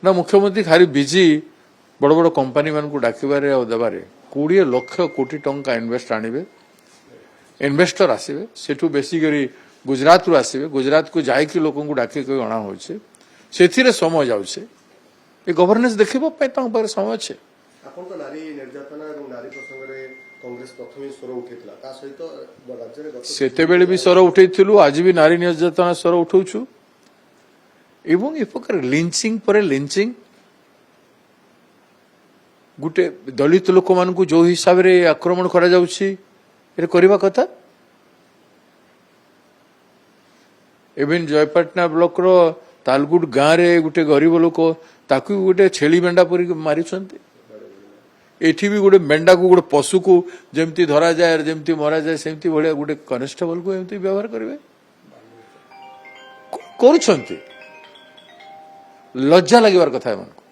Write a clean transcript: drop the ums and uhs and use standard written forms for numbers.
ना मुख्यमंत्री खाली बिजी बड़ बड़ कंपनी मान को डाकबारे देवारे 20 लाख कोटी टंका इन्वेस्ट आणवे इन्वेस्टर आसवे सेठू बेसिकली गुजरात रु आसवे गुजरात को जाइकी लोक डाक अणा हो समय जाऊे ये गवर्नेंस देखा समय अच्छे सेतेबेले भी स्वर उठेलु आज भी नारी निर्यातना स्वर उठाऊछु एवं ए प्रकार लिंचिंग पर लिंचिंग गोटे दलित लोक मान जो हिसाब रे आक्रमण करा जाउछि ए करबा कथा एवं जयपाटना ब्लॉक रो तालगुड गाँ रे गोटे गरीब लोक ताकू गोटे छेली मेंढा परी मारिछन्ते एठी भी गोटे मेंढा को गोटे पशु को जेमती धरा जाए जेमती मरा जाए सेमती भलिया गोटे कनेस्टेबल को एमती व्यवहार करिवे करूछन्ते लज्जा लागिबार कथा है